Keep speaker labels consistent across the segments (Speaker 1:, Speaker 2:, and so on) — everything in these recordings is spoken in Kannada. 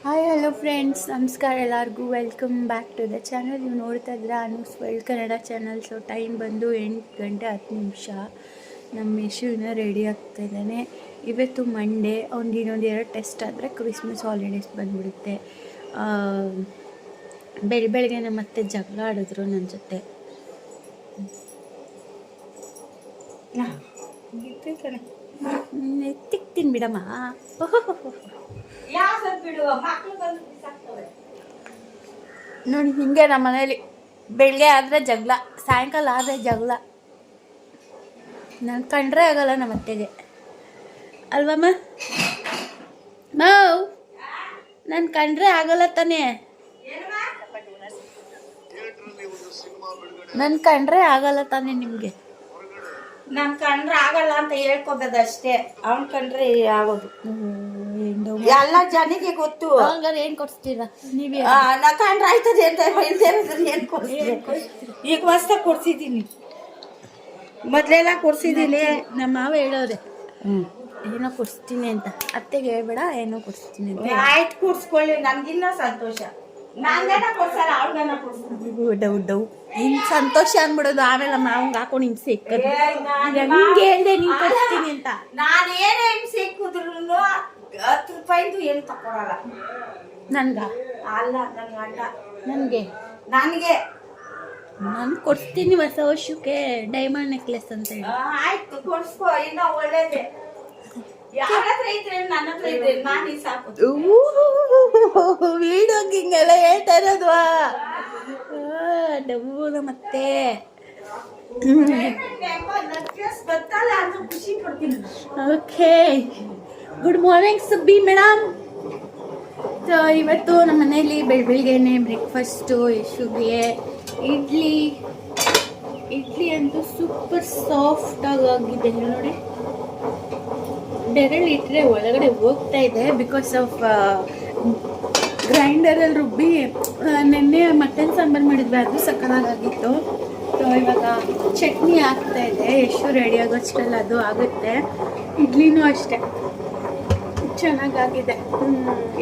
Speaker 1: ಹಾಯ್ ಹಲೋ ಫ್ರೆಂಡ್ಸ್, ನಮಸ್ಕಾರ ಎಲ್ಲರಿಗೂ. Welcome back to the channel. ನೀವು ನೋಡ್ತಾ ಇದ್ರೆ Anu's world Kannada channel. So time ಬಂದು 8 ಗಂಟೆ 10 ನಿಮಿಷ. ನಮ್ಮ ಯಶುವಿನ ರೆಡಿ ಆಗ್ತಾ ಇದ್ದಾನೆ. ಇವತ್ತು ಮಂಡೇ, ಅವ್ನಿಗೆ ಇನ್ನೊಂದು 2 ಟೆಸ್ಟ್ ಆದರೆ ಕ್ರಿಸ್ಮಸ್ ಹಾಲಿಡೇಸ್ ಬಂದುಬಿಡುತ್ತೆ. ಬೆಳಗ್ಗೆ ಮತ್ತೆ ಜಗಳ ಆಡಿದ್ರು ನನ್ನ ಜೊತೆ. ಎತ್ತಿಕ್ತೀನಿ ಬಿಡಮ್ಮ. ನೋಡಿ, ಹಿಂಗೆ ನಮ್ಮ ಮನೇಲಿ ಬೆಳಗ್ಗೆ ಆದರೆ ಜಗಳ, ಸಾಯಂಕಾಲ ಆದರೆ ಜಗಳ. ನಾನು ಕಂಡ್ರೆ ಆಗಲ್ಲ ನಮ್ಮ ಅತ್ತೆಗೆ, ಅಲ್ವಮ್ಮ? ಮಾವ್, ನಾನು ಕಂಡ್ರೆ ಆಗಲ್ಲ ತಾನೇ. ನನ್ನ ಕಂಡ್ರೆ ಆಗಲ್ಲ ತಾನೇ ನಿಮಗೆ?
Speaker 2: ನಾನು ಕಂಡ್ರೆ ಆಗಲ್ಲ ಅಂತ ಹೇಳ್ಕೋಬೋದು ಅಷ್ಟೇ. ಅವ್ನು ಕಂಡ್ರೆ ಆಗೋದು ಎಲ್ಲ ಜನಿಗೆ ಗೊತ್ತು.
Speaker 1: ಹಂಗಾರೆ ಏನು ಕೊಡಿಸ್ತೀರಾ ನೀವೇ?
Speaker 2: ನಾ ಕಂಡ್ರೆ ಆಯ್ತದೆ ಅಂತ ಏನು ಕೊಡಿಸ್ತೀನಿ. ಈಗ ಹೊಸ್ತ ಕೊಡ್ಸಿದ್ದೀನಿ, ಮೊದಲೆಲ್ಲ ಕೊಡ್ಸಿದ್ದೀನಿ.
Speaker 1: ನಮ್ಮ ಮಾವ ಹೇಳೋರೆ ಏನೋ ಕೊಡಿಸ್ತೀನಿ ಅಂತ. ಅತ್ತೆಗೆ ಹೇಳ್ಬೇಡ, ಏನೋ ಕೊಡಿಸ್ತೀನಿ ಅಂತ.
Speaker 2: ಆಯ್ತು, ಕೊಡ್ಸ್ಕೊಳ್ಳಿ, ನನ್ಗಿನ್ನ ಸಂತೋಷ. ನಾನೇನ ಕೊಡ್ಸಲ್ಲ, ಅವ್ಳಗನ ಕೊಡ್ಸ್ತೀನಿ.
Speaker 1: ಡೌ ಇನ್ನು ಸಂತೋಷ ಅಂದ್ಬಿಡೋದು. ಆಮೇಲೆ ಮಾವಂಗೆ ಹಾಕೊಂಡು ಹಿಂಸೆ ಇಕ್ಕದು. ನಿಂಗೆ ಹೇಳ್ದೆ ನೀನು ಕೊಡಿಸ್ತೀನಿ ಅಂತ.
Speaker 2: ನಾನೇನೇ ಹಿಂಸೆ ಇಕ್ಕಿದ್ರು 10 ರೂಪಾಯಿದು ಏನು ತಗೊಳಲ್ಲ.
Speaker 1: ನನ್ಗ
Speaker 2: ಅಲ್ಲ, ನನ್ನ ಗಂಡ
Speaker 1: ನನಗೆ
Speaker 2: ನನಗೆ
Speaker 1: ನಾನು ಕೊಡಿಸ್ತೀನಿ ಹೊಸ ವರ್ಷಕ್ಕೆ ಡೈಮಂಡ್ ನೆಕ್ಲೆಸ್ ಅಂತ ಹೇಳಿ.
Speaker 2: ಆಯ್ತು, ಕೊಡ್ಸ್ಕೊ, ಇನ್ನೂ ಒಳ್ಳೇದೇ. ಯಾರ ಹತ್ರ ಇದ್ರೆ ನನ್ನ ಹತ್ರ ಇದ್ರೆ ನಾನು ಸಾಕು.
Speaker 1: ವೀಡಿಯೋಗೆ ಹಿಂಗೆಲ್ಲ ಹೇಳ್ತಾ ಇರೋದು ಡಬ್ಬುನ ಮತ್ತೆ.
Speaker 2: ಗೊತ್ತಲ್ಲ ಅಂತ ಖುಷಿ ಪಡ್ತೀನಿ.
Speaker 1: Okay, good morning Subbi madam. So ಇವತ್ತು ನಮ್ಮ ಮನೇಲಿ ಬೆಳಗ್ಗೆನೆ ಬ್ರೇಕ್ಫಾಸ್ಟು ಯಶುಗೆ ಇಡ್ಲಿ ಅಂತೂ ಸೂಪರ್ ಸಾಫ್ಟಾಗಿ ಆಗಿದೆ ನೋಡಿ. ಬೆರಳು ಇಟ್ಟರೆ ಒಳಗಡೆ ಹೋಗ್ತಾ ಇದೆ ಬಿಕಾಸ್ ಆಫ್ ಗ್ರೈಂಡರಲ್ಲಿ ರುಬ್ಬಿ. ನೆನ್ನೆ ಮಟನ್ ಸಾಂಬಾರು ಮಾಡಿದ್ವಿ, ಅದು ಸಕ್ಕತ್ತಾಗಿತ್ತು. ಸೊ ಇವಾಗ ಚಟ್ನಿ ಆಗ್ತಾ ಇದೆ. ಎಷ್ಟು ರೆಡಿ ಆಗೋಷ್ಟರಲ್ಲಿ ಅದು ಆಗುತ್ತೆ. ಇಡ್ಲಿನೂ ಅಷ್ಟೇ ಚೆನ್ನಾಗಾಗಿದೆ.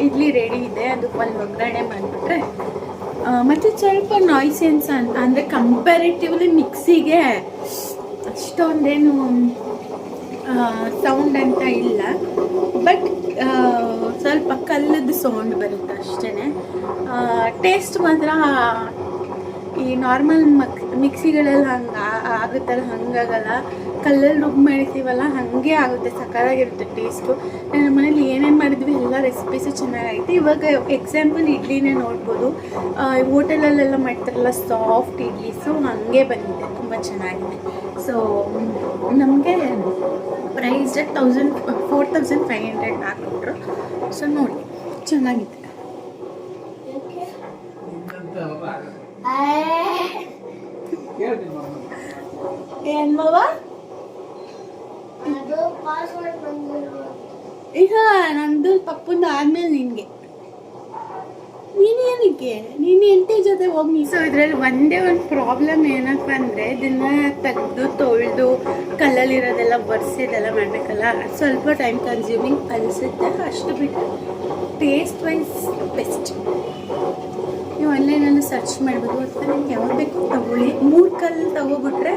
Speaker 1: ಇಡ್ಲಿ ರೆಡಿ ಇದೆ, ಅದಕ್ಕೊಂದು ಒಗ್ಗರಣೆ ಮಾಡಿಬಿಟ್ರೆ. ಮತ್ತು ಸ್ವಲ್ಪ ನಾಯ್ಸೆನ್ಸ್ ಅಂದರೆ ಕಂಪ್ಯಾರಿಟಿವ್ಲಿ ಮಿಕ್ಸಿಗೆ ಅಷ್ಟೊಂದೇನು ಸೌಂಡ್ ಅಂತ ಇಲ್ಲ, ಬಟ್ ಸ್ವಲ್ಪ ಕಲ್ಲದ್ದು ಸೌಂಡ್ ಬರುತ್ತೆ ಅಷ್ಟೇ. ಟೇಸ್ಟ್ ಮಾತ್ರ ಈ ನಾರ್ಮಲ್ ಮಿಕ್ಸಿಗಳೆಲ್ಲ ಹಂಗೆ ಆಗುತ್ತಲ್ಲ, ಹಂಗಾಗಲ್ಲ. ಕಲ್ಲಲ್ಲಿ ರುಬ್ಬಿ ಮಾಡಿರ್ತೀವಲ್ಲ, ಹಾಗೆ ಆಗುತ್ತೆ. ಸಕ್ಕತ್ತಾಗಿರುತ್ತೆ ಟೇಸ್ಟು. ನಮ್ಮ ಮನೇಲಿ ಏನೇನು ಮಾಡಿದ್ವಿ ಎಲ್ಲ ರೆಸಿಪೀಸು ಚೆನ್ನಾಗೈತೆ. ಇವಾಗ ಎಕ್ಸಾಂಪಲ್ ಇಡ್ಲಿನೇ ನೋಡ್ಬೋದು. ಹೋಟೆಲಲ್ಲೆಲ್ಲ ಮಾಡ್ತಾರಲ್ಲ ಸಾಫ್ಟ್ ಇಡ್ಲಿಸು, ಹಾಗೆ ಬಂದಿದೆ, ತುಂಬ ಚೆನ್ನಾಗಿದೆ. ಸೊ ನಮಗೆ ಪ್ರೈಸ್ 4,500 ಹಾಕ್ಬಿಟ್ರು. ಸೊ ನೋಡಿ, ಚೆನ್ನಾಗಿದೆ. ಏನ್ ಮಾವ? ಈಗ ನಂದು ಪಪ್ಪಂದು ಆದ್ಮೇಲೆ ನಿನ್ಗೆ, ನೀನೇನಕ್ಕೆ ನೀನು ಎಂಟಿ ಜೊತೆ ಹೋಗಿ. ಸೊ ಇದರಲ್ಲಿ ಒಂದೇ ಒಂದು ಪ್ರಾಬ್ಲಮ್ ಏನಪ್ಪ ಅಂದರೆ, ಇದನ್ನ ತೆಗೆದು ತೊಳೆದು ಕಲ್ಲಲ್ಲಿರೋದೆಲ್ಲ ಒರೆಸೋದೆಲ್ಲ ಮಾಡಬೇಕಲ್ಲ, ಸ್ವಲ್ಪ ಟೈಮ್ ಕನ್ಸ್ಯೂಮಿಂಗ್ ಅನಿಸುತ್ತೆ. ಅಷ್ಟು ಬಿಟ್ಟು ಟೇಸ್ಟ್ ವೈಸ್ ಬೆಸ್ಟ್. ನೀವು ಆನ್ಲೈನಲ್ಲಿ ಸರ್ಚ್ ಮಾಡ್ಬೋದು, ಅಥವಾ ನಿಮ್ಗೆ ಯಾವಾಗ ಬೇಕು ತಗೊಳ್ಳಿ. 3 ಕಲ್ಲು ತಗೋಬಿಟ್ರೆ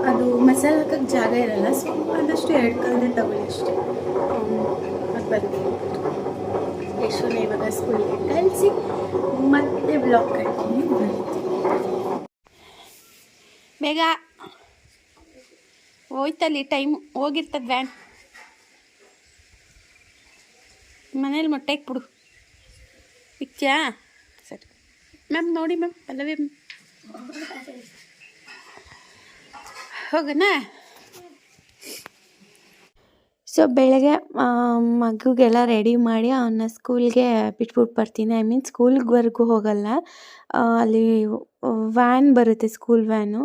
Speaker 1: ಅದು ಮಸಾಲೆ ಹಾಕೋಕ್ಕೆ ಜಾಗ ಇರಲ್ಲ. ಸೊ ಆದಷ್ಟು 2 ಕಲ್ಲೇ ತಗೊಳ್ಳಿ ಅಷ್ಟೇ. ಅದು ಬಂದು ಯಶೋನ ಇವಾಗ ಸ್ಕೂಲಿಗೆ ಕಳಿಸಿ ಮತ್ತೆ ಬ್ಲಾಗ್ ಕಂಟಿನ್ಯೂ ಮಾಡ್ತೀವಿ. ಬೇಗ ಹೋಯ್ತಲ್ಲಿ, ಟೈಮ್ ಹೋಗಿರ್ತದೆ. ವ್ಯಾನ್ ಮನೇಲಿ ಮೊಟ್ಟೆ ಇಕ್ಬಿಡು. ಇಕ್ತ್ಯಾ? ಸರಿ ಮ್ಯಾಮ್. ನೋಡಿ ಮ್ಯಾಮ್, ಪಲ್ಲವಿ ಮ್ಯಾಮ್, ಹೋಗೋಣ. ಸೊ ಬೆಳಗ್ಗೆ ಮಗುಗೆಲ್ಲ ರೆಡಿ ಮಾಡಿ ಅವನ್ನ ಸ್ಕೂಲ್ಗೆ ಬಿಟ್ಬಿಟ್ಟು ಬರ್ತೀನಿ. ಐ ಮೀನ್ ಸ್ಕೂಲ್ವರೆಗೂ ಹೋಗಲ್ಲ, ಅಲ್ಲಿ ವ್ಯಾನ್ ಬರುತ್ತೆ, ಸ್ಕೂಲ್ ವ್ಯಾನು.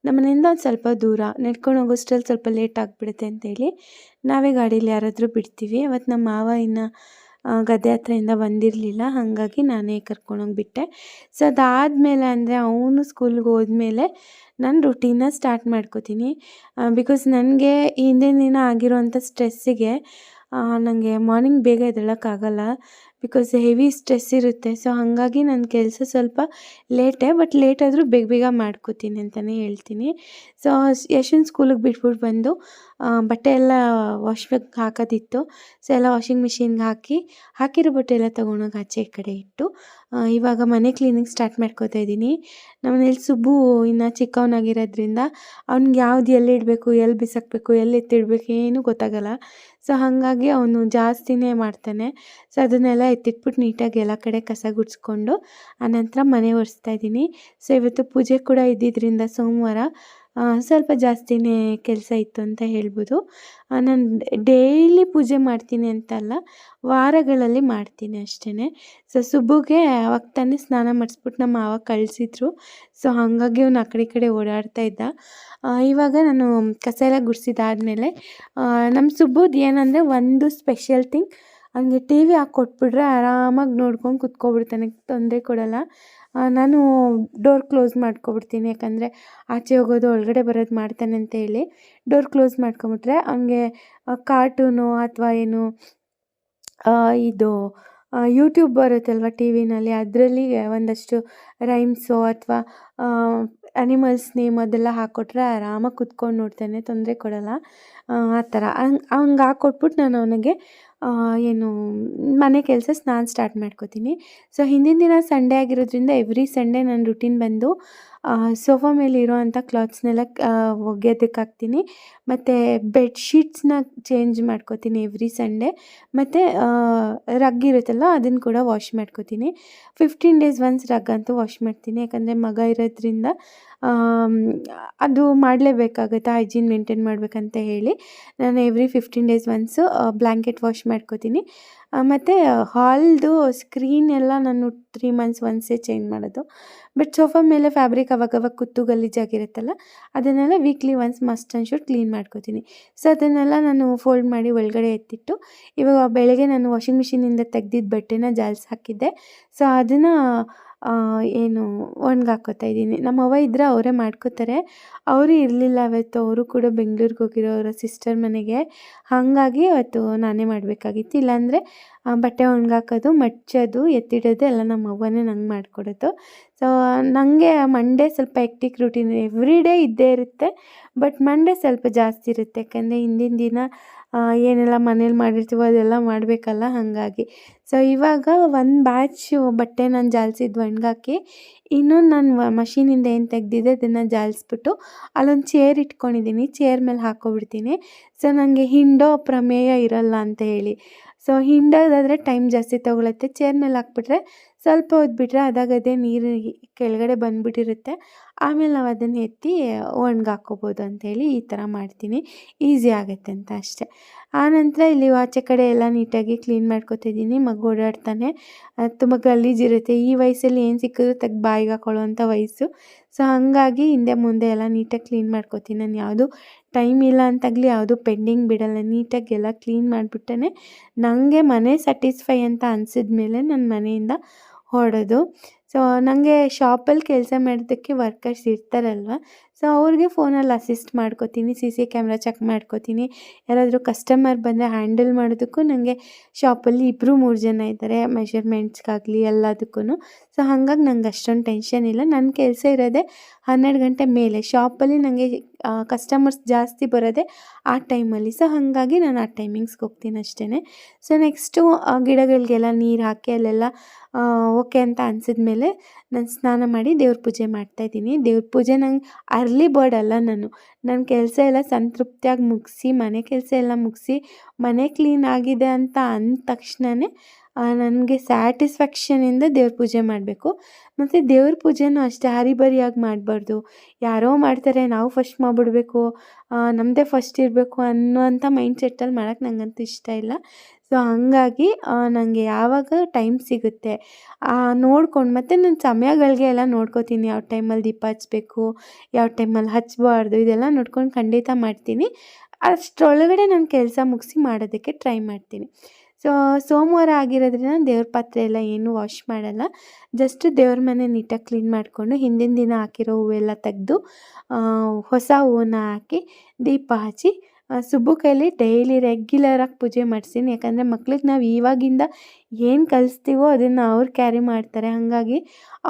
Speaker 1: ನಮ್ಮನೆಯಿಂದ ಒಂದು ಸ್ವಲ್ಪ ದೂರ, ನಡ್ಕೊಂಡು ಹೋಗೋಷ್ಟ್ರಲ್ಲಿ ಸ್ವಲ್ಪ ಲೇಟ್ ಆಗಿಬಿಡುತ್ತೆ ಅಂತೇಳಿ ನಾವೇ ಗಾಡೀಲಿ ಯಾರಾದರೂ ಬಿಡ್ತೀವಿ. ಅವತ್ತು ನಮ್ಮ ಮಾವ ಇನ್ನು ಗದ್ದೆ ಹತ್ರದಿಂದ ಬಂದಿರಲಿಲ್ಲ, ಹಾಗಾಗಿ ನಾನೇ ಕರ್ಕೊಂಡೋಗಿಬಿಟ್ಟೆ. ಸೊ ಅದಾದಮೇಲೆ ಅಂದರೆ ಅವನು ಸ್ಕೂಲ್ಗೆ ಹೋದ್ಮೇಲೆ ನಾನು ರುಟೀನ ಸ್ಟಾರ್ಟ್ ಮಾಡ್ಕೋತೀನಿ. ಬಿಕಾಸ್ ನನಗೆ ಹಿಂದಿನ ದಿನ ಆಗಿರೋವಂಥ ಸ್ಟ್ರೆಸ್ಸಿಗೆ
Speaker 3: ನನಗೆ ಮಾರ್ನಿಂಗ್ ಬೇಗ ಎದ್ದೇಳೋಕ್ಕಾಗಲ್ಲ, ಬಿಕಾಸ್ ಹೆವಿ ಸ್ಟ್ರೆಸ್ ಇರುತ್ತೆ. ಸೊ ಹಾಗಾಗಿ ನನ್ನ ಕೆಲಸ ಸ್ವಲ್ಪ ಲೇಟೇ, ಬಟ್ ಲೇಟ್ ಆದರೂ ಬೇಗ ಬೇಗ ಮಾಡ್ಕೋತೀನಿ ಅಂತಲೇ ಹೇಳ್ತೀನಿ. ಸೊ ಯಶನ್ ಸ್ಕೂಲಿಗೆ ಬಿಟ್ಬಿಟ್ಟು ಬಂದು ಬಟ್ಟೆ ಎಲ್ಲ ವಾಶ್ಗೆ ಹಾಕೋದಿತ್ತು. ಸೊ ಎಲ್ಲ ವಾಷಿಂಗ್ ಮಿಷಿನ್ಗೆ ಹಾಕಿರೋ ಬಟ್ಟೆ ಎಲ್ಲ ತೊಗೊಂಡೋಗಿ ಆಚೆ ಈ ಕಡೆ ಇಟ್ಟು ಇವಾಗ ಮನೆ ಕ್ಲೀನಿಂಗ್ ಸ್ಟಾರ್ಟ್ ಮಾಡ್ಕೋತಾ ಇದ್ದೀನಿ. ನಮ್ಮನೇಲಿ ಸುಬ್ಬು ಇನ್ನು ಚಿಕ್ಕವನಾಗಿರೋದ್ರಿಂದ ಅವ್ನಿಗೆ ಯಾವ್ದು ಎಲ್ಲಿ ಇಡಬೇಕು, ಎಲ್ಲಿ ಬಿಸಾಕಬೇಕು, ಎಲ್ಲಿ ಎತ್ತಿಡಬೇಕು ಏನೂ ಗೊತ್ತಾಗಲ್ಲ. ಸೊ ಹಾಗಾಗಿ ಅವನು ಜಾಸ್ತಿನೇ ಮಾಡ್ತಾನೆ. ಸೊ ಅದನ್ನೆಲ್ಲ ಎತ್ತಿಟ್ಬಿಟ್ಟು ನೀಟಾಗಿ ಎಲ್ಲ ಕಡೆ ಕಸ ಗುಡಿಸ್ಕೊಂಡು ಆನಂತರ ಮನೆ ಒರೆಸ್ತಾ ಇದ್ದೀನಿ. ಸೊ ಇವತ್ತು ಪೂಜೆ ಕೂಡ ಇದ್ದಿದ್ದರಿಂದ ಸೋಮವಾರ ಸ್ವಲ್ಪ ಜಾಸ್ತಿನೇ ಕೆಲಸ ಇತ್ತು ಅಂತ ಹೇಳ್ಬೋದು. ನಾನು ಡೈಲಿ ಪೂಜೆ ಮಾಡ್ತೀನಿ ಅಂತಲ್ಲ, ವಾರಗಳಲ್ಲಿ ಮಾಡ್ತೀನಿ ಅಷ್ಟೇ. ಸೊ ಸುಬ್ಬುಗೆ ಅವಾಗ ತಾನೇ ಸ್ನಾನ ಮಾಡಿಸ್ಬಿಟ್ಟು ನಮ್ಮ ಮಾವ ಕಳಿಸಿದ್ರು. ಸೊ ಹಾಗಾಗಿ ಅವ್ನು ಆ ಕಡೆ ಈ ಕಡೆ ಓಡಾಡ್ತಾ ಇದ್ದ. ಇವಾಗ ನಾನು ಕಸ ಎಲ್ಲ ಗುಡಿಸಿದಾದ್ಮೇಲೆ ನಮ್ಮ ಸುಬ್ಬುದು ಏನಂದರೆ ಒಂದು ಸ್ಪೆಷಲ್ ಥಿಂಗ್, ಹಂಗೆ ಟಿ ವಿ ಹಾಕ್ಕೊಟ್ಬಿಟ್ರೆ ಆರಾಮಾಗಿ ನೋಡ್ಕೊಂಡು ಕುತ್ಕೊಬಿಡ್ತಾನೆ, ತೊಂದರೆ ಕೊಡಲ್ಲ. ನಾನು ಡೋರ್ ಕ್ಲೋಸ್ ಮಾಡ್ಕೊಬಿಡ್ತೀನಿ, ಯಾಕಂದರೆ ಆಚೆ ಹೋಗೋದು ಒಳಗಡೆ ಬರೋದು ಮಾಡ್ತಾನೆ ಅಂತ ಹೇಳಿ ಡೋರ್ ಕ್ಲೋಸ್ ಮಾಡ್ಕೊಂಬಿಟ್ರೆ ಅವನಿಗೆ ಕಾರ್ಟೂನು ಅಥವಾ ಏನು ಇದು ಯೂಟ್ಯೂಬ್ ಬರುತ್ತಲ್ವ ಟಿ ವಿನಲ್ಲಿ, ಅದರಲ್ಲಿ ಒಂದಷ್ಟು ರೈಮ್ಸು ಅಥವಾ ಅನಿಮಲ್ಸ್ ನೇಮ್ ಅದೆಲ್ಲ ಹಾಕ್ಕೊಟ್ರೆ ಆರಾಮಾಗಿ ಕುತ್ಕೊಂಡು ನೋಡ್ತಾನೆ, ತೊಂದರೆ ಕೊಡಲ್ಲ. ಆ ಥರ ಹಂಗೆ ಹಾಕ್ಕೊಟ್ಬಿಟ್ಟು ನಾನು ಅವನಿಗೆ ಏನು ಮನೆ ಕೆಲಸ ನಾನು ಸ್ಟಾರ್ಟ್ ಮಾಡ್ಕೋತೀನಿ. ಸೊ ಹಿಂದಿನ ದಿನ ಸಂಡೇ ಆಗಿರೋದ್ರಿಂದ ಎವ್ರಿ ಸಂಡೇ ನನ್ನ ರುಟೀನ್ ಬಂದು ಸೋಫಾ ಮೇಲೆ ಇರೋವಂಥ ಕ್ಲಾತ್ಸ್ನೆಲ್ಲ ಒಗೆಯೋದಕ್ಕೆ ಹಾಕ್ತೀನಿ, ಮತ್ತು ಬೆಡ್ಶೀಟ್ಸ್ನ ಚೇಂಜ್ ಮಾಡ್ಕೋತೀನಿ ಎವ್ರಿ ಸಂಡೇ, ಮತ್ತು ರಗ್ ಇರುತ್ತಲ್ಲ ಅದನ್ನು ಕೂಡ ವಾಶ್ ಮಾಡ್ಕೋತೀನಿ. 15 ಡೇಸ್ ಒನ್ಸ್ ರಗ್ ಅಂತೂ ವಾಶ್ ಮಾಡ್ತೀನಿ, ಯಾಕಂದರೆ ಮಗ ಇರೋದ್ರಿಂದ ಅದು ಮಾಡಲೇಬೇಕಾಗುತ್ತೆ, ಹೈಜೀನ್ ಮೇಂಟೈನ್ ಮಾಡಬೇಕಂತ ಹೇಳಿ ನಾನು every 15 days once blanket wash ಮಾಡ್ಕೋತೀನಿ. ಮತ್ತು ಹಾಲ್ದು ಸ್ಕ್ರೀನ್ ಎಲ್ಲ ನಾನು 3 ಮಂತ್ಸ್ ಒನ್ಸೇ ಚೇಂಜ್ ಮಾಡೋದು. ಬಟ್ ಸೋಫಾ ಮೇಲೆ ಫ್ಯಾಬ್ರಿಕ್ ಅವಾಗವಾಗ ಕುತ್ತು ಗಲೀಜಾಗಿರುತ್ತಲ್ಲ, ಅದನ್ನೆಲ್ಲ weekly once must and should clean ಮಾಡ್ಕೋತೀನಿ. ಸೊ ಅದನ್ನೆಲ್ಲ ನಾನು ಫೋಲ್ಡ್ ಮಾಡಿ ಒಳಗಡೆ ಎತ್ತಿಟ್ಟು ಇವಾಗ ಬೆಳಗ್ಗೆ ನಾನು ವಾಷಿಂಗ್ ಮಿಷಿನಿಂದ ತೆಗ್ದಿದ್ದ ಬಟ್ಟೆನ ಜಾಲ್ಸಿ ಹಾಕಿದ್ದೆ. ಸೊ ಅದನ್ನು ಏನು ಒಣಗಾಕೋತಾ ಇದ್ದೀನಿ. ನಮ್ಮವ್ವ ಇದ್ದರೆ ಅವರೇ ಮಾಡ್ಕೋತಾರೆ, ಅವರು ಇರಲಿಲ್ಲ ಅವತ್ತು, ಅವರು ಕೂಡ ಬೆಂಗಳೂರಿಗೆ ಹೋಗಿರೋ ಅವರ ಸಿಸ್ಟರ್ ಮನೆಗೆ. ಹಾಗಾಗಿ ಅವತ್ತು ನಾನೇ ಮಾಡಬೇಕಾಗಿತ್ತು, ಇಲ್ಲಾಂದರೆ ಬಟ್ಟೆ ಒಣಗಾಕೋದು, ಮಡ್ಚೋದು, ಎತ್ತಿಡೋದು ಎಲ್ಲ ನಮ್ಮ ಅವ್ವನೇ ನಂಗೆ ಮಾಡಿಕೊಡೋದು. ಸೊ ನನಗೆ ಮಂಡೇ ಸ್ವಲ್ಪ ಹೆಕ್ಟಿಕ್ ರೂಟೀನ್ ಎವ್ರಿ ಡೇ ಇದ್ದೇ ಇರುತ್ತೆ, ಬಟ್ ಮಂಡೇ ಸ್ವಲ್ಪ ಜಾಸ್ತಿ ಇರುತ್ತೆ, ಯಾಕಂದರೆ ಹಿಂದಿನ ದಿನ ಏನೆಲ್ಲ ಮನೇಲಿ ಮಾಡಿರ್ತೀವೋ ಅದೆಲ್ಲ ಮಾಡಬೇಕಲ್ಲ, ಹಾಗಾಗಿ. ಸೊ ಇವಾಗ ಒಂದು ಬ್ಯಾಚು ಬಟ್ಟೆ ನಾನು ಜಾಲಿಸಿದ್ದು ಒಣಗಾಕಿ, ಇನ್ನೊಂದು ನಾನು ಮಷೀನಿಂದ ಏನು ತೆಗೆದಿದ್ದೆ ಅದನ್ನು ಜಾಲಿಸ್ಬಿಟ್ಟು ಅಲ್ಲೊಂದು ಚೇರ್ ಇಟ್ಕೊಂಡಿದ್ದೀನಿ, ಚೇರ್ ಮೇಲೆ ಹಾಕ್ಕೊಬಿಡ್ತೀನಿ. ಸೊ ನನಗೆ ಹಿಂಡೋ ಪ್ರಮೇಯ ಇರಲ್ಲ ಅಂತ ಹೇಳಿ. ಸೊ ಹಿಂಡೋದಾದರೆ ಟೈಮ್ ಜಾಸ್ತಿ ತೊಗೊಳುತ್ತೆ, ಚೇರ್ ಮೇಲೆ ಹಾಕ್ಬಿಟ್ರೆ ಸ್ವಲ್ಪ ಹೊತ್ಬಿಟ್ರೆ ಅದಾಗದೇ ನೀರು ಕೆಳಗಡೆ ಬಂದುಬಿಟ್ಟಿರುತ್ತೆ, ಆಮೇಲೆ ನಾವು ಅದನ್ನು ಎತ್ತಿ ಒಣಗಾಕ್ಕೋಬೋದು ಅಂಥೇಳಿ ಈ ಥರ ಮಾಡ್ತೀನಿ, ಈಸಿ ಆಗುತ್ತೆ ಅಂತ ಅಷ್ಟೆ. ಆನಂತರ ಇಲ್ಲಿ ಆಚೆ ಕಡೆ ಎಲ್ಲ ನೀಟಾಗಿ ಕ್ಲೀನ್ ಮಾಡ್ಕೊತಿದ್ದೀನಿ. ಮಗು ಓಡಾಡ್ತಾನೆ, ತುಂಬ ಗಲೀಜಿರುತ್ತೆ, ಈ ವಯಸ್ಸಲ್ಲಿ ಏನು ಸಿಕ್ಕಿದ್ರು ತೆಗ್ದು ಬಾಯಿಗೆ ಹಾಕೊಳ್ಳೋವಂಥ ವಯಸ್ಸು. ಸೊ ಹಾಗಾಗಿ ಹಿಂದೆ ಮುಂದೆ ಎಲ್ಲ ನೀಟಾಗಿ ಕ್ಲೀನ್ ಮಾಡ್ಕೊತೀನಿ. ನಾನು ಯಾವುದು ಟೈಮ್ ಇಲ್ಲ ಅಂತಾಗಲಿ ಯಾವುದು ಪೆಂಡಿಂಗ್ ಬಿಡಲ್ಲ, ನೀಟಾಗಿ ಎಲ್ಲ ಕ್ಲೀನ್ ಮಾಡಿಬಿಟ್ಟೇ ನನಗೆ ಮನೆ ಸ್ಯಾಟಿಸ್ಫೈ ಅಂತ ಅನಿಸಿದ್ಮೇಲೆ ನನ್ನ ಮನೆಯಿಂದ ಹೊರಡೋದು. ಸೊ ನನಗೆ ಶಾಪಲ್ಲಿ ಕೆಲಸ ಮಾಡೋದಕ್ಕೆ ವರ್ಕರ್ಸ್ ಇರ್ತಾರಲ್ವ, ಸೊ ಅವ್ರಿಗೆ ಫೋನಲ್ಲಿ ಅಸಿಸ್ಟ್ ಮಾಡ್ಕೋತೀನಿ, CC ಕ್ಯಾಮ್ರಾ ಚೆಕ್ ಮಾಡ್ಕೋತೀನಿ. ಯಾರಾದರೂ ಕಸ್ಟಮರ್ ಬಂದರೆ ಹ್ಯಾಂಡಲ್ ಮಾಡೋದಕ್ಕೂ ನನಗೆ ಶಾಪಲ್ಲಿ 2-3 ಜನ ಇದ್ದಾರೆ, ಮೆಷರ್ಮೆಂಟ್ಸ್ಗಾಗಲಿ ಎಲ್ಲದಕ್ಕೂ. ಸೊ ಹಾಗಾಗಿ ನಂಗೆ ಅಷ್ಟೊಂದು ಟೆನ್ಷನ್ ಇಲ್ಲ. ನನ್ನ ಕೆಲಸ ಇರೋದೇ 12 ಗಂಟೆ ಮೇಲೆ, ಶಾಪಲ್ಲಿ ನನಗೆ ಕಸ್ಟಮರ್ಸ್ ಜಾಸ್ತಿ ಬರೋದೇ ಆ ಟೈಮಲ್ಲಿ. ಸೊ ಹಾಗಾಗಿ ನಾನು ಆ ಟೈಮಿಂಗ್ಸ್ಗೆ ಹೋಗ್ತೀನಿ ಅಷ್ಟೇ. ಸೊ ನೆಕ್ಸ್ಟು ಗಿಡಗಳಿಗೆಲ್ಲ ನೀರು ಹಾಕಿ ಅಲ್ಲೆಲ್ಲ ಓಕೆ ಅಂತ ಅನಿಸಿದ್ಮೇಲೆ ನಾನು ಸ್ನಾನ ಮಾಡಿ ದೇವ್ರ ಪೂಜೆ ಮಾಡ್ತಾಯಿದ್ದೀನಿ. ದೇವ್ರ ಪೂಜೆ ನಂಗೆ ಅರ್ಲಿ ಬರ್ಡ್ ಅಲ್ಲ, ನನ್ನ ಕೆಲಸ ಎಲ್ಲ ಸಂತೃಪ್ತಿಯಾಗಿ ಮುಗಿಸಿ, ಮನೆ ಕೆಲಸ ಎಲ್ಲ ಮುಗಿಸಿ, ಮನೆ ಕ್ಲೀನ್ ಆಗಿದೆ ಅಂತ ಅಂದ ತಕ್ಷಣವೇ ನನಗೆ ಸ್ಯಾಟಿಸ್ಫ್ಯಾಕ್ಷನಿಂದ ದೇವ್ರ ಪೂಜೆ ಮಾಡಬೇಕು. ಮತ್ತು ದೇವ್ರ ಪೂಜೆನೂ ಅಷ್ಟೇ ಹರಿಬರಿಯಾಗಿ ಮಾಡಬಾರ್ದು, ಯಾರೋ ಮಾಡ್ತಾರೆ ನಾವು ಫಸ್ಟ್ ಮಾಡಿಬಿಡ್ಬೇಕು, ನಮ್ಮದೇ ಫಸ್ಟ್ ಇರಬೇಕು ಅನ್ನೋವಂಥ ಮೈಂಡ್ ಸೆಟ್ಟಲ್ಲಿ ಮಾಡೋಕ್ಕೆ ನನಗಂತೂ ಇಷ್ಟ ಇಲ್ಲ. ಸೊ ಹಾಗಾಗಿ ನನಗೆ ಯಾವಾಗ ಟೈಮ್ ಸಿಗುತ್ತೆ ನೋಡ್ಕೊಂಡು, ಮತ್ತು ನನ್ನ ಸಮಯಗಳಿಗೆ ಎಲ್ಲ ನೋಡ್ಕೋತೀನಿ, ಯಾವ ಟೈಮಲ್ಲಿ ದೀಪ ಹಚ್ಚಬೇಕು, ಯಾವ ಟೈಮಲ್ಲಿ ಹಚ್ಚಬಾರ್ದು, ಇದೆಲ್ಲ ನೋಡ್ಕೊಂಡು ಖಂಡಿತ ಮಾಡ್ತೀನಿ. ಅಷ್ಟರೊಳಗಡೆ ನಾನು ಕೆಲಸ ಮುಗಿಸಿ ಮಾಡೋದಕ್ಕೆ ಟ್ರೈ ಮಾಡ್ತೀನಿ. ಸೊ ಸೋಮವಾರ ಆಗಿರೋದ್ರಿಂದ ದೇವ್ರ ಪಾತ್ರೆ ಎಲ್ಲ ಏನೂ ವಾಶ್ ಮಾಡಲ್ಲ, ಜಸ್ಟ್ ದೇವ್ರ ಮನೆ ನೀಟಾಗಿ ಕ್ಲೀನ್ ಮಾಡಿಕೊಂಡು ಹಿಂದಿನ ದಿನ ಹಾಕಿರೋ ಹೂವೆಲ್ಲ ತೆಗೆದು ಹೊಸ ಹೂವನ್ನ ಹಾಕಿ ದೀಪ ಹಚ್ಚಿ ಸುಬ್ಬು ಕೈಲಿ ಡೈಲಿ ರೆಗ್ಯುಲರಾಗಿ ಪೂಜೆ ಮಾಡಿಸ್ತೀನಿ. ಯಾಕಂದರೆ ಮಕ್ಳಿಗೆ ನಾವು ಇವಾಗಿಂದ ಏನು ಕಲಿಸ್ತೀವೋ ಅದನ್ನು ಅವ್ರು ಕ್ಯಾರಿ ಮಾಡ್ತಾರೆ. ಹಾಗಾಗಿ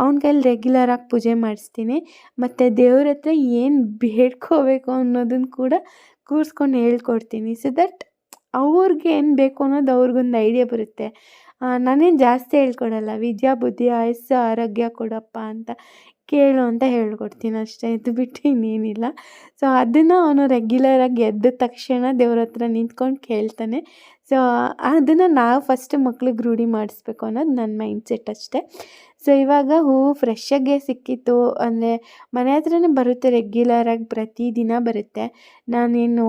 Speaker 3: ಅವ್ನ ಕೈಲಿ ರೆಗ್ಯುಲರಾಗಿ ಪೂಜೆ ಮಾಡಿಸ್ತೀನಿ. ಮತ್ತು ದೇವ್ರ ಹತ್ರ ಏನು ಬೇಡ್ಕೋಬೇಕು ಅನ್ನೋದನ್ನು ಕೂಡ ಕೂರಿಸ್ಕೊಂಡು ಹೇಳ್ಕೊಡ್ತೀನಿ. ಸೊ ದಟ್ ಅವ್ರಿಗೆ ಏನು ಬೇಕು ಅನ್ನೋದು ಅವ್ರಿಗೊಂದು ಐಡಿಯಾ ಬರುತ್ತೆ. ನಾನೇನು ಜಾಸ್ತಿ ಹೇಳ್ಕೊಡಲ್ಲ. ವಿದ್ಯಾ ಬುದ್ಧಿ ಆಯಸ್ಸು ಆರೋಗ್ಯ ಕೊಡಪ್ಪ ಅಂತ ಕೇಳು ಅಂತ ಹೇಳ್ಕೊಡ್ತೀನಿ ಅಷ್ಟೇ. ಇದು ಬಿಟ್ಟು ಇನ್ನೇನಿಲ್ಲ. ಸೊ ಅದನ್ನು ಅವನು ರೆಗ್ಯುಲರಾಗಿ ಎದ್ದ ತಕ್ಷಣ ದೇವ್ರ ಹತ್ರ ನಿಂತ್ಕೊಂಡು ಕೇಳ್ತಾನೆ. ಸೊ ಅದನ್ನು ನಾವು ಫಸ್ಟ್ ಮಕ್ಳಿಗೆ ರೂಢಿ ಮಾಡಿಸ್ಬೇಕು ಅನ್ನೋದು ನನ್ನ ಮೈಂಡ್ಸೆಟ್ ಅಷ್ಟೇ. ಸೊ ಇವಾಗ ಹೂವು ಫ್ರೆಶ್ಶಾಗೆ ಸಿಕ್ಕಿತ್ತು ಅಂದರೆ ಮನೆ ಹತ್ರನೇ ಬರುತ್ತೆ, ರೆಗ್ಯುಲರಾಗಿ ಪ್ರತಿದಿನ ಬರುತ್ತೆ. ನಾನೇನು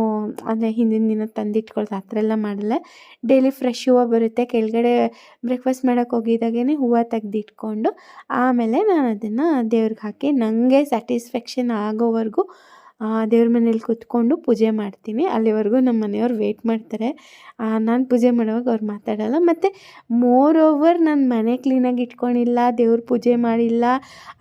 Speaker 3: ಅಂದರೆ ಹಿಂದಿನ ದಿನ ತಂದಿಟ್ಕೊಳ್ಳೋದು ಆ ಥರ ಎಲ್ಲ ಮಾಡಲ್ಲ. ಡೈಲಿ ಫ್ರೆಶ್ ಹೂವು ಬರುತ್ತೆ. ಕೆಳಗಡೆ ಬ್ರೇಕ್ಫಾಸ್ಟ್ ಮಾಡೋಕ್ಕೆ ಹೋಗಿದ್ದಾಗೇ ಹೂವು ತೆಗ್ದಿಟ್ಕೊಂಡು ಆಮೇಲೆ ನಾನು ಅದನ್ನು ದೇವ್ರಿಗೆ ಹಾಕಿ ನನಗೆ ಸ್ಯಾಟಿಸ್ಫ್ಯಾಕ್ಷನ್ ಆಗೋವರೆಗೂ ದೇವ್ರ ಮನೇಲಿ ಕೂತ್ಕೊಂಡು ಪೂಜೆ ಮಾಡ್ತೀನಿ. ಅಲ್ಲಿವರೆಗೂ ನಮ್ಮ ಮನೆಯವ್ರು ವೆಯ್ಟ್ ಮಾಡ್ತಾರೆ. ನಾನು ಪೂಜೆ ಮಾಡುವಾಗ ಅವ್ರು ಮಾತಾಡಲ್ಲ. ಮತ್ತು ಮೋರ್ ಓವರ್ ನಾನು ಮನೆ ಕ್ಲೀನಾಗಿ ಇಟ್ಕೊಂಡಿಲ್ಲ, ದೇವ್ರ ಪೂಜೆ ಮಾಡಿಲ್ಲ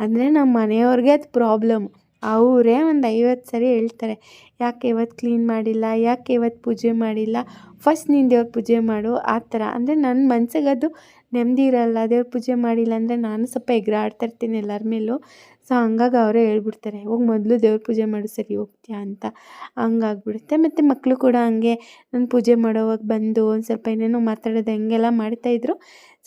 Speaker 3: ಅಂದರೆ ನಮ್ಮ ಮನೆಯವ್ರಿಗೆ ಅದು ಪ್ರಾಬ್ಲಮ್. ಅವರೇ ಒಂದು 50 ಸರಿ ಹೇಳ್ತಾರೆ, ಯಾಕೆ ಇವತ್ತು ಕ್ಲೀನ್ ಮಾಡಿಲ್ಲ, ಯಾಕೆ ಇವತ್ತು ಪೂಜೆ ಮಾಡಿಲ್ಲ, ಫಸ್ಟ್ ನೀನು ದೇವ್ರ ಪೂಜೆ ಮಾಡು ಆ ಥರ. ಅಂದರೆ ನನ್ನ ಮನ್ಸಿಗೆ ಅದು ನೆಮ್ಮದಿ ಇರಲ್ಲ. ದೇವ್ರ ಪೂಜೆ ಮಾಡಿಲ್ಲ ಅಂದರೆ ನಾನು ಸ್ವಲ್ಪ ಎಗರಾಡ್ತಾಯಿರ್ತೀನಿ ಎಲ್ಲರ ಮೇಲೂ. ಸೊ ಹಂಗಾಗಿ ಅವರೇ ಹೇಳ್ಬಿಡ್ತಾರೆ, ಹೋಗಿ ಮೊದಲು ದೇವ್ರ ಪೂಜೆ ಮಾಡು ಸರಿ ಹೋಗ್ತೀಯಾ ಅಂತ. ಹಂಗಾಗ್ಬಿಡುತ್ತೆ. ಮತ್ತು ಮಕ್ಕಳು ಕೂಡ ಹಂಗೆ ನಾನು ಪೂಜೆ ಮಾಡೋವಾಗ ಬಂದು ಒಂದು ಸ್ವಲ್ಪ ಏನೇನೋ ಮಾತಾಡೋದು ಹಂಗೆಲ್ಲ ಮಾಡ್ತಾಯಿದ್ರು.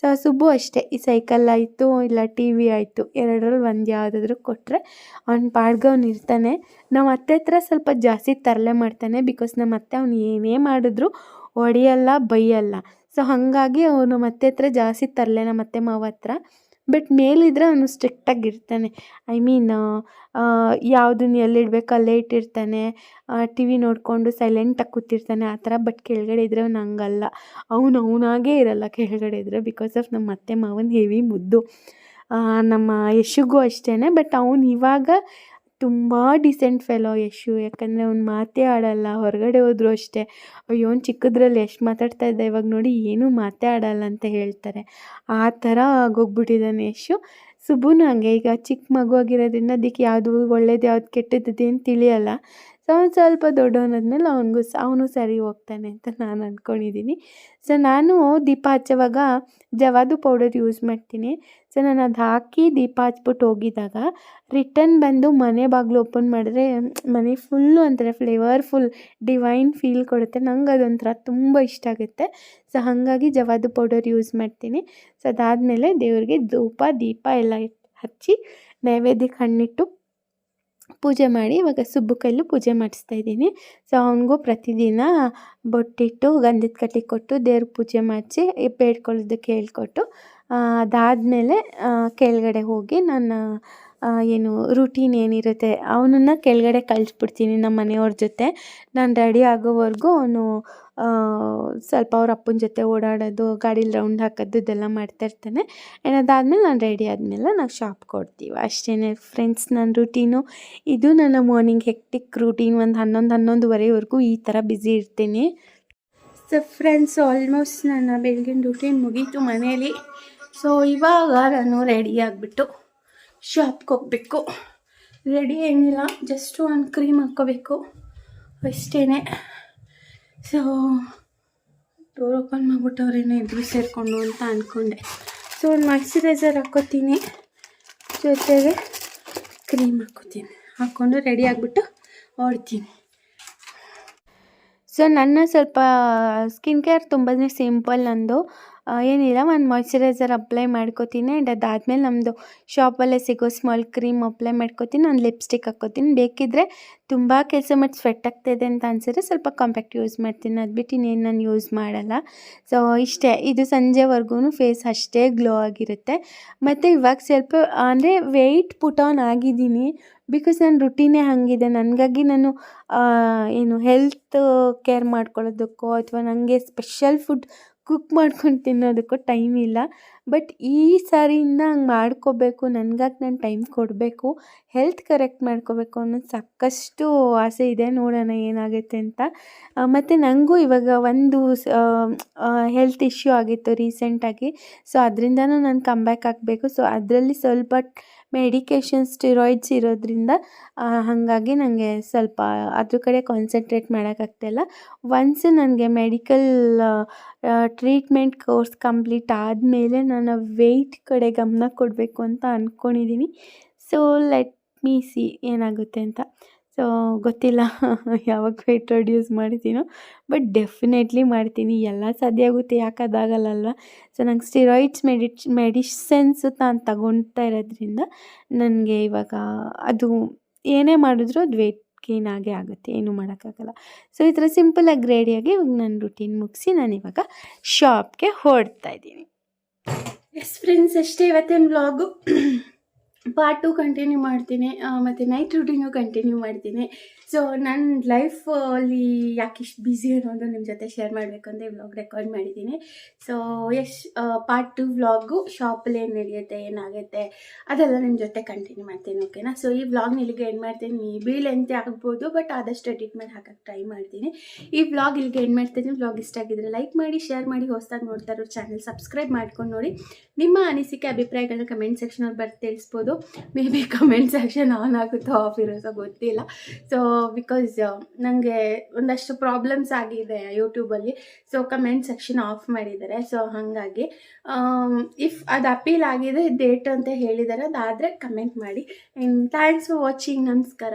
Speaker 3: ಸೊ ಸುಬ್ಬು ಅಷ್ಟೇ, ಈ ಸೈಕಲ್ ಆಯಿತು ಇಲ್ಲ ಟಿ ವಿ ಆಯಿತು, ಎರಡರಲ್ಲಿ ಒಂದು ಯಾವುದಾದ್ರೂ ಕೊಟ್ಟರೆ ಅವ್ನ ಪಾಡ್ಗೆ ಅವ್ನು ಇರ್ತಾನೆ. ನಮ್ಮ ಅತ್ತೆ ಹತ್ರ ಸ್ವಲ್ಪ ಜಾಸ್ತಿ ತರಲೆ ಮಾಡ್ತಾನೆ. ಬಿಕಾಸ್ ನಮ್ಮ ಅತ್ತೆ ಅವ್ನು ಏನೇ ಮಾಡಿದ್ರು ಹೊಡೆಯಲ್ಲ, ಬೈಯಲ್ಲ. ಸೊ ಹಾಗಾಗಿ ಅವನು ಮತ್ತೆ ಹತ್ರ ಜಾಸ್ತಿ ತರಲೆ ನಮ್ಮ ಅತ್ತೆ ಮಾವ ಹತ್ರ. ಬಟ್ ಮೇಲಿದ್ರೆ ಅವನು ಸ್ಟ್ರಿಕ್ಟಾಗಿರ್ತಾನೆ. ಐ ಮೀನ್ ಯಾವುದನ್ನು ಎಲ್ಲಿಡ್ಬೇಕು ಅಲ್ಲೇ ಇಟ್ಟಿರ್ತಾನೆ. ಟಿ ವಿ ನೋಡಿಕೊಂಡು ಸೈಲೆಂಟಾಗಿ ಕೂತಿರ್ತಾನೆ ಆ ಥರ. ಬಟ್ ಕೆಳಗಡೆ ಇದ್ದರೆ ಅವ್ನು ಹಂಗಲ್ಲ. ಅವನಾಗೇ ಇರಲ್ಲ ಕೆಳಗಡೆ ಇದ್ದರೆ. ಬಿಕಾಸ್ ಆಫ್ ನಮ್ಮ ಅತ್ತೆ ಮಾವನ ಹೆವಿ ಮುದ್ದು. ನಮ್ಮ ಯಶುಗೂ ಅಷ್ಟೇ. ಬಟ್ ಅವನು ಇವಾಗ ತುಂಬ ಡಿಸೆಂಟ್ ಫೆಲೋ ಯಶು. ಯಾಕಂದರೆ ಅವ್ನು ಮಾತೇ ಆಡಲ್ಲ. ಹೊರಗಡೆ ಹೋದರೂ ಅಷ್ಟೇ, ಅಯ್ಯೋ ಅವ್ನು ಚಿಕ್ಕದ್ರಲ್ಲಿ ಎಷ್ಟು ಮಾತಾಡ್ತಾ ಇದ್ದ, ಇವಾಗ ನೋಡಿ ಏನೂ ಮಾತೇ ಆಡಲ್ಲ ಅಂತ ಹೇಳ್ತಾರೆ. ಆ ಥರ ಆಗೋಗ್ಬಿಟ್ಟಿದ್ದಾನೆ ಯಶು. ಸುಬ್ಬುನು ಹಾಗೆ, ಈಗ ಚಿಕ್ಕ ಮಗು ಆಗಿರೋದ್ರಿಂದ ಅದಕ್ಕೆ ಯಾವುದು ಒಳ್ಳೇದು ಯಾವ್ದು ಕೆಟ್ಟದ್ದು ಏನು ತಿಳಿಯಲ್ಲ. ಸೊ ಅವ್ನು ಸ್ವಲ್ಪ ದೊಡ್ಡವನಾದ್ಮೇಲೆ ಅವನು ಸರಿ ಹೋಗ್ತಾನೆ ಅಂತ ನಾನು ಅಂದ್ಕೊಂಡಿದ್ದೀನಿ. ಸೊ ನಾನು ದೀಪ ಹಚ್ಚೋವಾಗ ಜವಾದು ಪೌಡರ್ ಯೂಸ್ ಮಾಡ್ತೀನಿ. ಸೊ ನಾನು ಅದು ಹಾಕಿ ದೀಪ ಹಚ್ಬಿಟ್ಟು ಹೋಗಿದ್ದಾಗ ರಿಟರ್ನ್ ಬಂದು ಮನೆ ಬಾಗಿಲು ಓಪನ್ ಮಾಡಿದ್ರೆ ಮನೆ ಫುಲ್ಲು ಒಂಥರ ಫ್ಲೇವರ್ಫುಲ್ ಡಿವೈನ್ ಫೀಲ್ ಕೊಡುತ್ತೆ. ನಂಗೆ ಅದೊಂಥರ ತುಂಬ ಇಷ್ಟ ಆಗುತ್ತೆ. ಸೊ ಹಾಗಾಗಿ ಜವಾದು ಪೌಡರ್ ಯೂಸ್ ಮಾಡ್ತೀನಿ. ಸೊ ಅದಾದಮೇಲೆ ದೇವ್ರಿಗೆ ಧೂಪ ದೀಪ ಎಲ್ಲ ಹಚ್ಚಿ ನೈವೇದ್ಯಕ್ಕೆ ಹಣ್ಣಿಟ್ಟು ಪೂಜೆ ಮಾಡಿ ಇವಾಗ ಸುಬ್ಬು ಕೈಲೂ ಪೂಜೆ ಮಾಡಿಸ್ತಾಯಿದ್ದೀನಿ. ಸೊ ಅವನಿಗೂ ಪ್ರತಿದಿನ ಬೊಟ್ಟಿಟ್ಟು ಗಂಧದ ಕಡ್ಡಿ ಕೊಟ್ಟು ದೇವ್ರ ಪೂಜೆ ಮಾಡಿಸಿ ಬೇಡ್ಕೊಳ್ಳೋದಕ್ಕೆ ಹೇಳ್ಕೊಟ್ಟು ಅದಾದಮೇಲೆ ಕೆಳಗಡೆ ಹೋಗಿ ನಾನು ಏನು ರೂಟೀನ್ ಏನಿರುತ್ತೆ ಅವನನ್ನು ಕೆಳಗಡೆ ಕಳಿಸ್ಬಿಡ್ತೀನಿ ನಮ್ಮ ಮನೆಯವ್ರ ಜೊತೆ. ನಾನು ರೆಡಿ ಆಗೋವರೆಗೂ ಅವನು ಸ್ವಲ್ಪ ಅವ್ರ ಅಪ್ಪನ ಜೊತೆ ಓಡಾಡೋದು, ಗಾಡೀಲಿ ರೌಂಡ್ ಹಾಕೋದು ಇದೆಲ್ಲ ಮಾಡ್ತಾಯಿರ್ತಾನೆ. ಆ್ಯಂಡ್ ಅದಾದಮೇಲೆ ನಾನು ರೆಡಿ ಆದಮೇಲೆ ನಾವು ಶಾಪ್ ಕೊಡ್ತೀವಿ ಅಷ್ಟೇ ಫ್ರೆಂಡ್ಸ್. ನನ್ನ ರೂಟೀನು ಇದು. ನನ್ನ ಮಾರ್ನಿಂಗ್ ಹೆಕ್ಟಿಕ್ ರೂಟೀನ್. ಒಂದು 11-11:30ವರೆಗೂ ಈ ಥರ ಬ್ಯುಸಿ ಇರ್ತೀನಿ.
Speaker 1: ಸೊ ಫ್ರೆಂಡ್ಸ್, ಆಲ್ಮೋಸ್ಟ್ ನನ್ನ ಬೆಳಗಿನ ರೂಟೀನ್ ಮುಗೀತು ಮನೇಲಿ. ಸೊ ಇವಾಗ ನಾನು ರೆಡಿ ಆಗಿಬಿಟ್ಟು ಶಾಪ್ಗೆ ಹೋಗಬೇಕು. ರೆಡಿ ಏನಿಲ್ಲ, ಜಸ್ಟ್ ಒಂದು ಕ್ರೀಮ್ ಹಾಕ್ಕೋಬೇಕು ಅಷ್ಟೇ. ಸೊ ಡೋರ್ ಓಪನ್ ಮಾಡಿಬಿಟ್ಟವ್ರೇನೋ ಇಬ್ಬರು ಸೇರಿಕೊಂಡು ಅಂತ ಅಂದ್ಕೊಂಡೆ. ಸೊ ಒಂದು ಮಾಯ್ಶ್ಚರೈಸರ್ ಹಾಕ್ಕೋತೀನಿ, ಜೊತೆಗೆ ಕ್ರೀಮ್ ಹಾಕ್ಕೊಂಡು ರೆಡಿ ಆಗಿಬಿಟ್ಟು ಹೊಡ್ತೀನಿ.
Speaker 3: ಸೊ ನನ್ನ ಸ್ವಲ್ಪ ಸ್ಕಿನ್ ಕೇರ್ ತುಂಬಾ ಸಿಂಪಲ್. ನಂದು ಏನಿಲ್ಲ, ಒಂದು ಮಾಯ್ಶ್ಚರೈಸರ್ ಅಪ್ಲೈ ಮಾಡ್ಕೋತೀನಿ. ಆ್ಯಂಡ್ ಅದಾದಮೇಲೆ ನಮ್ಮದು ಶಾಪಲ್ಲೇ ಸಿಗೋ ಸ್ಮಾಲ್ ಕ್ರೀಮ್ ಅಪ್ಲೈ ಮಾಡ್ಕೋತೀನಿ. ಒಂದು ಲಿಪ್ಸ್ಟಿಕ್ ಹಾಕ್ಕೋತೀನಿ. ಬೇಕಿದ್ದರೆ ತುಂಬ ಕೆಲಸ ಮಾಡಿ ಸ್ವೆಟ್ ಆಗ್ತಾಯಿದೆ ಅಂತ ಅನ್ಸಿದ್ರೆ ಸ್ವಲ್ಪ ಕಾಂಪ್ಯಾಕ್ಟ್ ಯೂಸ್ ಮಾಡ್ತೀನಿ. ಅದು ಬಿಟ್ಟು ಇನ್ನೇನು ನಾನು ಯೂಸ್ ಮಾಡಲ್ಲ. ಸೊ ಇಷ್ಟೇ. ಇದು ಸಂಜೆವರೆಗೂ ಫೇಸ್ ಅಷ್ಟೇ ಗ್ಲೋ ಆಗಿರುತ್ತೆ. ಮತ್ತು ಇವಾಗ ಸ್ವಲ್ಪ ಅಂದರೆ ವೆಯ್ಟ್ ಪುಟ್ ಆನ್ ಆಗಿದ್ದೀನಿ. ಬಿಕಾಸ್ ನನ್ನ ರುಟೀನೇ ಹಾಗಿದೆ. ನನಗಾಗಿ ನಾನು ಏನು ಹೆಲ್ತ್ ಕೇರ್ ಮಾಡ್ಕೊಳ್ಳೋದಕ್ಕೋ ಅಥವಾ ನನಗೆ ಸ್ಪೆಷಲ್ ಫುಡ್ ಕುಕ್ ಮಾಡ್ಕೊಂಡು ತಿನ್ನೋದಕ್ಕೂ ಟೈಮ್ ಇಲ್ಲ. ಬಟ್ ಈ ಸಾರಿಯಿಂದ ಹಂಗೆ ಮಾಡ್ಕೋಬೇಕು, ನನಗಾಗಿ ನಾನು ಟೈಮ್ ಕೊಡಬೇಕು, ಹೆಲ್ತ್ ಕರೆಕ್ಟ್ ಮಾಡ್ಕೋಬೇಕು ಅನ್ನೋದು ಸಾಕಷ್ಟು ಆಸೆ ಇದೆ. ನೋಡೋಣ ಏನಾಗುತ್ತೆ ಅಂತ. ಮತ್ತು ನನಗೂ ಇವಾಗ ಒಂದು ಹೆಲ್ತ್ ಇಶ್ಯೂ ಆಗಿತ್ತು ರೀಸೆಂಟಾಗಿ. ಸೊ ಅದರಿಂದನೂ ನಾನು ಕಮ್ ಬ್ಯಾಕ್ ಆಗಬೇಕು. ಸೊ ಅದರಲ್ಲಿ ಸ್ವಲ್ಪ ಮೆಡಿಕೇಷನ್ ಸ್ಟಿರಾಯ್ಡ್ಸ್ ಇರೋದ್ರಿಂದ ಹಾಗಾಗಿ ನನಗೆ ಸ್ವಲ್ಪ ಅದ್ರ ಕಡೆ ಕಾನ್ಸಂಟ್ರೇಟ್ ಮಾಡೋಕ್ಕಾಗ್ತಾಯಿಲ್ಲ. ಒನ್ಸ್ ನನಗೆ ಮೆಡಿಕಲ್ ಟ್ರೀಟ್ಮೆಂಟ್ ಕೋರ್ಸ್ ಕಂಪ್ಲೀಟ್ ಆದಮೇಲೆ ನಾನು ವೆಯ್ಟ್ ಕಡೆ ಗಮನ ಕೊಡಬೇಕು ಅಂತ ಅಂದ್ಕೊಂಡಿದ್ದೀನಿ. ಸೊ ಲೆಟ್ ಮೀ ಸಿ ಏನಾಗುತ್ತೆ ಅಂತ. ಸೊ ಗೊತ್ತಿಲ್ಲ ಯಾವಾಗ ವೆಯ್ಟ್ ರೆಡ್ಯೂಸ್ ಮಾಡ್ತೀನೋ, ಬಟ್ ಡೆಫಿನೆಟ್ಲಿ ಮಾಡ್ತೀನಿ. ಎಲ್ಲ ಸಾಧ್ಯ ಆಗುತ್ತೆ, ಯಾಕೆ ಅದಾಗಲ್ಲ ಅಲ್ವಾ. ಸೊ ನಂಗೆ ಸ್ಟಿರಾಯ್ಡ್ಸ್ ಮೆಡಿಸಿನ್ಸ್ ನಾನು ತಗೊಳ್ತಾ ಇರೋದ್ರಿಂದ ನನಗೆ ಇವಾಗ ಅದು ಏನೇ ಮಾಡಿದ್ರೂ ಅದು ವೆಯ್ಟ್ ಗೇನ್ ಆಗೇ ಆಗುತ್ತೆ, ಏನೂ ಮಾಡೋಕ್ಕಾಗಲ್ಲ. ಸೊ ಈ ಥರ ಸಿಂಪಲಾಗಿ ರೆಡಿಯಾಗಿ ಇವಾಗ ನಾನು ರುಟೀನ್ ಮುಗಿಸಿ ನಾನಿವಾಗ ಶಾಪ್ಗೆ ಹೊರಡ್ತಾ ಇದ್ದೀನಿ.
Speaker 1: ಎಸ್ ಫ್ರೆಂಡ್ಸ್, ಅಷ್ಟೇ ಇವತ್ತಿನ ವ್ಲಾಗು. ಪಾರ್ಟ್ 2 ಕಂಟಿನ್ಯೂ ಮಾಡ್ತೀನಿ, ಮತ್ತು ನೈಟ್ ರೂಟೀನು ಕಂಟಿನ್ಯೂ ಮಾಡ್ತೀನಿ. ಸೊ ನನ್ನ ಲೈಫಲ್ಲಿ ಯಾಕೆ ಇಷ್ಟು ಬ್ಯುಸಿ ಅನ್ನೋದು ನಿಮ್ಮ ಜೊತೆ ಶೇರ್ ಮಾಡಬೇಕು ಅಂತ ಈ ವ್ಲಾಗ್ ರೆಕಾರ್ಡ್ ಮಾಡಿದ್ದೀನಿ. ಸೊ ಪಾರ್ಟ್ 2 ವ್ಲಾಗು ಶಾಪಲ್ಲಿ ಏನು ನಡೆಯುತ್ತೆ, ಏನಾಗುತ್ತೆ ಅದೆಲ್ಲ ನಿಮ್ಮ ಜೊತೆ ಕಂಟಿನ್ಯೂ ಮಾಡ್ತೀನಿ, ಓಕೆನಾ. ಸೊ ಈ ವ್ಲಾಗ್ನ ಇಲ್ಲಿಗೆ ಎಂಡ್ ಮಾಡ್ತೀನಿ. ಮೇ ಬಿ ಲೆಂತ್ ಆಗ್ಬೋದು, ಬಟ್ ಆದಷ್ಟು ಎಡಿಟ್ ಮಾಡಿ ಹಾಕಕ್ಕೆ ಟ್ರೈ ಮಾಡ್ತೀನಿ. ಈ ವ್ಲಾಗ್ ಇಲ್ಲಿಗೆ ಎಂಡ್ ಮಾಡ್ತೀನಿ. ವ್ಲಾಗ್ ಇಷ್ಟ ಆಗಿದ್ರೆ ಲೈಕ್ ಮಾಡಿ, ಶೇರ್ ಮಾಡಿ, ಹೊಸದಾಗಿ ನೋಡ್ತಾ ಇರೋ ಚಾನಲ್ ಸಬ್ಸ್ಕ್ರೈಬ್ ಮಾಡ್ಕೊಂಡು ನೋಡಿ. ನಿಮ್ಮ ಅನಿಸಿಕೆ ಅಭಿಪ್ರಾಯಗಳನ್ನ ಕಮೆಂಟ್ ಸೆಕ್ಷನಲ್ಲಿ ಬರ್ದು ತಿಳಿಸ್ಬೋದು. Maybe comment section on ಆಗುತ್ತೋ ಆಫ್ ಇರೋಸೋ ಗೊತ್ತಿಲ್ಲ. ಸೊ ಬಿಕಾಸ್ ನನಗೆ ಒಂದಷ್ಟು ಪ್ರಾಬ್ಲಮ್ಸ್ ಆಗಿದೆ ಯೂಟ್ಯೂಬಲ್ಲಿ. ಸೊ ಕಮೆಂಟ್ ಸೆಕ್ಷನ್ ಆಫ್ ಮಾಡಿದ್ದಾರೆ. ಸೊ ಹಾಗಾಗಿ ಇಫ್ ಅದು ಅಪೀಲ್ ಆಗಿದೆ, ಡೇಟ್ ಅಂತ ಹೇಳಿದ್ದಾರೆ, ಅದಾದರೆ ಕಮೆಂಟ್ ಮಾಡಿ. And thanks for watching. ನಮಸ್ಕಾರ.